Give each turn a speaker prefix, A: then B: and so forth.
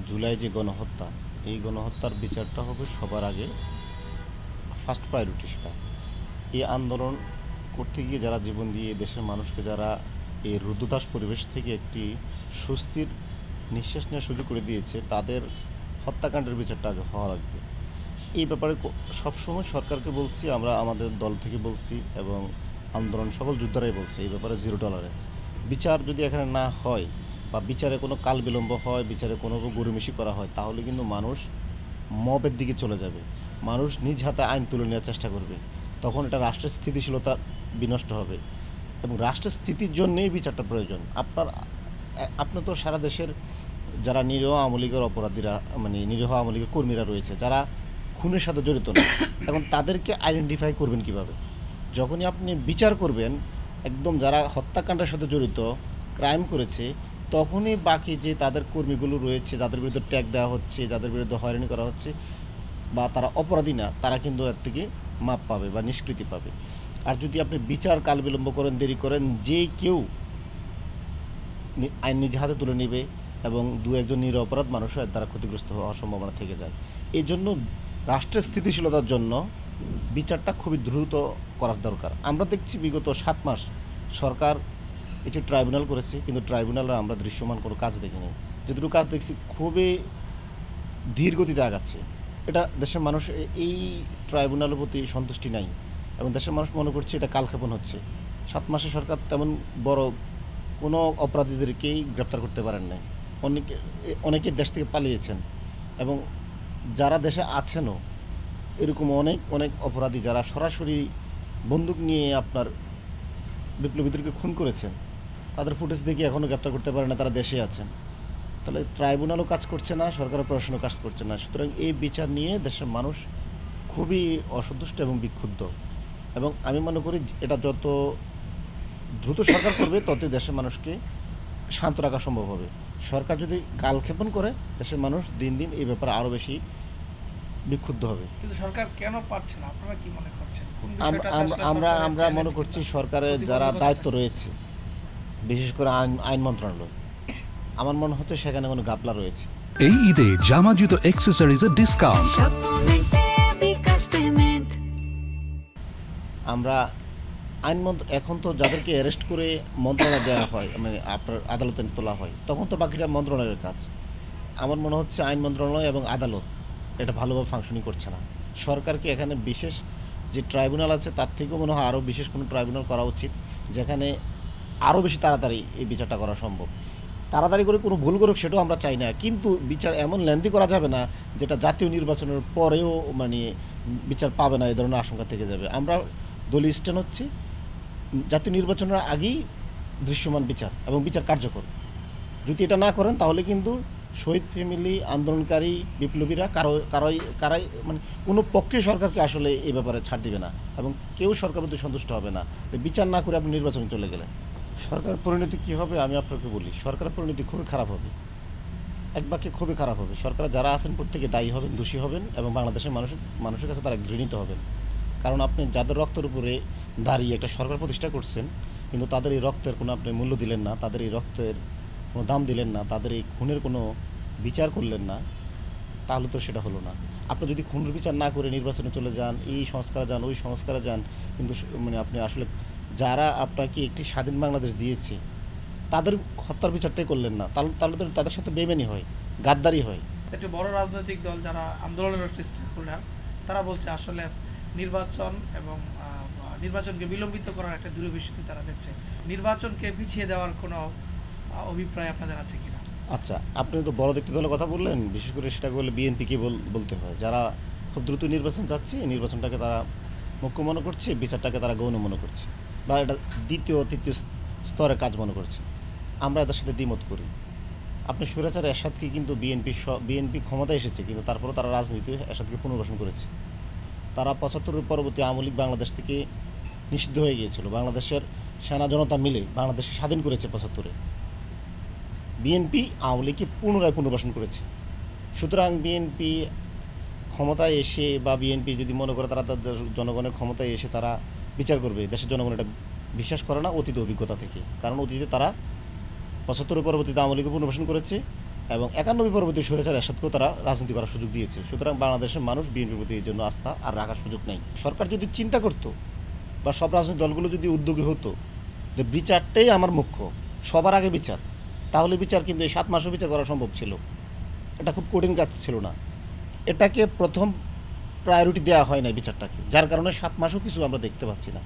A: জুলাই যে গণহত্যা, এই গণহত্যার বিচারটা হবে সবার আগে, ফার্স্ট প্রায়োরিটি সেটা। এই আন্দোলন করতে গিয়ে যারা জীবন দিয়ে দেশের মানুষকে যারা এই রুদ্ধশ্বাস পরিবেশ থেকে একটি স্বস্তির নিঃশ্বাস নেওয়ার সুযোগ করে দিয়েছে, তাদের হত্যাকাণ্ডের বিচারটা আগে হওয়া লাগবে। এই ব্যাপারে সবসময় সরকারকে বলছি, আমরা আমাদের দল থেকে বলছি এবং আন্দোলন সকল যোদ্ধারাই বলছে, এই ব্যাপারে জিরো টলারেন্স। বিচার যদি এখানে না হয় বা বিচারে কোনো কাল বিলম্ব হয়, বিচারে কোনো গড়িমসি করা হয়, তাহলে কিন্তু মানুষ মবের দিকে চলে যাবে, মানুষ নিজ হাতে আইন তুলে নেওয়ার চেষ্টা করবে। তখন এটা রাষ্ট্রের স্থিতিশীলতা বিনষ্ট হবে এবং রাষ্ট্রের স্থিতির জন্যেই বিচারটা প্রয়োজন। আপনি তো সারা দেশের যারা নিরীহ আওয়ামী লীগের অপরাধীরা, মানে নিরীহ আওয়ামী লীগের কর্মীরা রয়েছে যারা খুনের সাথে জড়িত না, এখন তাদেরকে আইডেন্টিফাই করবেন কিভাবে? যখনই আপনি বিচার করবেন একদম যারা হত্যাকাণ্ডের সাথে জড়িত, ক্রাইম করেছে, তখনই বাকি যে তাদের কর্মীগুলো রয়েছে, যাদের বিরুদ্ধে ট্যাগ দেওয়া হচ্ছে, যাদের বিরুদ্ধে হয়রানি করা হচ্ছে বা তারা অপরাধী না, তারা কিন্তু এর থেকে মাপ পাবে বা নিষ্কৃতি পাবে। আর যদি আপনি বিচার কাল বিলম্ব করেন, দেরি করেন, যে কেউ আইন নিজ হাতে তুলে নেবে এবং দু একজন নিরপরাধ মানুষও এর দ্বারা ক্ষতিগ্রস্ত হওয়ার সম্ভাবনা থেকে যায়। এই জন্য রাষ্ট্রের স্থিতিশীলতার জন্য বিচারটা খুবই দ্রুত করার দরকার। আমরা দেখছি বিগত 7 মাস সরকার একটি ট্রাইব্যুনাল করেছে, কিন্তু ট্রাইব্যুনালে আমরা দৃশ্যমান কোনো কাজ দেখিনি। যেটুকু কাজ দেখছি খুবই ধীর গতিতে আগাচ্ছে। এটা দেশের মানুষ এই ট্রাইব্যুনালের প্রতি সন্তুষ্টি নাই এবং দেশের মানুষ মনে করছে এটা কালক্ষেপণ হচ্ছে। 7 মাসে সরকার তেমন বড় কোনো অপরাধীদেরকেই গ্রেপ্তার করতে পারেন নাই। অনেকে দেশ থেকে পালিয়েছেন এবং যারা দেশে আছেনও এরকম অনেক অনেক অপরাধী যারা সরাসরি বন্দুক নিয়ে আপনার বিপ্লবীদেরকে খুন করেছেন, তাদের ফুটেজ দেখে এখনও গ্রেপ্তার করতে পারে না, তারা দেশে আছেন। তাহলে ট্রাইব্যুনালও কাজ করছে না, সরকারের প্রশাসনও কাজ করছে না। সুতরাং এই বিচার নিয়ে দেশের মানুষ খুবই অসন্তুষ্ট এবং বিক্ষুব্ধ এবং আমি মনে করি এটা যত দ্রুত সরকার করবে ততই দেশের মানুষকে শান্ত রাখা সম্ভব হবে। সরকার যদি কালক্ষেপণ করে, দেশের মানুষ দিন দিন এই ব্যাপারে আরও বেশি বিক্ষুব্ধ হবে।
B: কিন্তু সরকার কেন পারছে না, আপনারা কি মনে করছেন?
A: আমরা মনে করছি সরকারের যারা দায়িত্ব রয়েছে, বিশেষ করে আইন মন্ত্রণালয়, আমার মনে হচ্ছে সেখানে কোনো ঘাপলা রয়েছে।
C: এই ঈদে জামা জুতো অ্যাক্সেসরিজের ডিসকাউন্ট।
A: আমরা এখন তো যাদেরকে অ্যারেস্ট করে মন্ত্রণালয় দেওয়া হয়, মানে আপনার আদালতে তোলা হয়, তখন তো বাকিটা মন্ত্রণালয়ের কাজ। আমার মনে হচ্ছে আইন মন্ত্রণালয় এবং আদালত এটা ভালোভাবে ফাংশনিং করছে না। সরকারকে এখানে বিশেষ যে ট্রাইব্যুনাল আছে তার থেকেও মনে হয় আরও বিশেষ কোনো ট্রাইব্যুনাল করা উচিত, যেখানে আরও বেশি তাড়াতাড়ি এই বিচারটা করা সম্ভব। তাড়াতাড়ি করে কোনো ভুল করুক সেটাও আমরা চাই না, কিন্তু বিচার এমন লেন্দি করা যাবে না যেটা জাতীয় নির্বাচনের পরেও মানে বিচার পাবে না, এই ধরনের আশঙ্কা থেকে যাবে। আমরা দলীয় স্ট্যান্ড হচ্ছে জাতীয় নির্বাচনের আগেই দৃশ্যমান বিচার এবং বিচার কার্যকর। যদি এটা না করেন তাহলে কিন্তু শহীদ ফ্যামিলি, আন্দোলনকারী, বিপ্লবীরা কারাই মানে কোনো পক্ষে সরকারকে আসলে এই ব্যাপারে ছাড় দিবে না এবং কেউ সরকার প্রতি সন্তুষ্ট হবে না। বিচার না করে আপনি নির্বাচনে চলে গেলেন, সরকারের পরিণতি কী হবে আমি আপনাকে বলি। সরকারের পরিণতি খুবই খারাপ হবে, এক বাক্যে খুবই খারাপ হবে। সরকার যারা আছেন প্রত্যেকে দায়ী হবেন, দোষী হবেন এবং বাংলাদেশের মানুষের কাছে তারা ঘৃণিত হবেন। কারণ আপনি যাদের রক্তের উপরে দাঁড়িয়ে একটা সরকার প্রতিষ্ঠা করছেন, কিন্তু তাদের এই রক্তের কোনো আপনি মূল্য দিলেন না, তাদের এই রক্তের কোনো দাম দিলেন না, তাদের এই খুনের কোনো বিচার করলেন না, তাহলে তো সেটা হলো না। আপনি যদি খুনের বিচার না করে নির্বাচনে চলে যান, এই সংস্কারে যান, ওই সংস্কারে যান, কিন্তু মানে আপনি আসলে যারা আপনাকে একটি স্বাধীন বাংলাদেশ দিয়েছে তাদের হত্যার বিচারটাই করলেন না, তাহলে তো তাদের সাথে বেইমানি হয়, গাদ্দারি হয়।
B: একটা বড় রাজনৈতিক দল যারা আন্দোলনের তারা বলছে আসলে নির্বাচন এবং নির্বাচনকে বিলম্বিত করার একটা দূরদৃষ্টি তারা দেখছে। নির্বাচনকে পিছিয়ে দেওয়ার কোনো অভিপ্রায় আপনাদের আছে কিনা?
A: আচ্ছা, আপনি তো বড় একটি দলের কথা বললেন, বিশেষ করে সেটা বলে বিএনপিকে বলতে হয়, যারা খুব দ্রুত নির্বাচন চাচ্ছে, নির্বাচনটাকে তারা মুখ্য মনে করছে, বিচারটাকে তারা গৌণ মনে করছে বা এটা দ্বিতীয় তৃতীয় স্তরের কাজ মনে করছে। আমরা এদের সাথে দ্বিমত করি। আপনি স্বৈরাচার এরশাদকে কিন্তু বিএনপি ক্ষমতায় এসেছে, কিন্তু তারপরেও তারা রাজনীতি এরশাদকে পুনর্বাসন করেছে। তারা 75-এর পরবর্তী আওয়ামী লীগ বাংলাদেশ থেকে নিষিদ্ধ হয়ে গিয়েছিল, বাংলাদেশের সেনা জনতা মিলে বাংলাদেশে স্বাধীন করেছে 75-এ। বিএনপি আওয়ামী লীগকে পুনরায় পুনর্বাসন করেছে। সুতরাং বিএনপি ক্ষমতায় এসে বা বিএনপি যদি মনে করে তারা তাদের জনগণের ক্ষমতায় এসে তারা বিচার করবে, দেশের জনগণ এটা বিশ্বাস করে না অতীত অভিজ্ঞতা থেকে। কারণ অতীতে তারা 75-এর পরবর্তীতে আওয়ামী লীগকে পুনর্বাসন করেছে, এবং 91 পরবর্তী স্বৈরাচার এরশাদকেও তারা রাজনীতি করার সুযোগ দিয়েছে। সুতরাং বাংলাদেশের মানুষ বিএনপির প্রতি এই জন্য আস্থা আর রাখার সুযোগ নেই। সরকার যদি চিন্তা করতো বা সব রাজনৈতিক দলগুলো যদি উদ্যোগী হতো যে বিচারটাই আমার মুখ্য, সবার আগে বিচার, তাহলে বিচার কিন্তু এই 7 মাসও বিচার করা সম্ভব ছিল। এটা খুব কঠিন কাজ ছিল না। এটাকে প্রথম প্রায়োরিটি দেওয়া হয় না বিচারটাকে, যার কারণে 7 মাসও কিছু আমরা দেখতে পাচ্ছি না।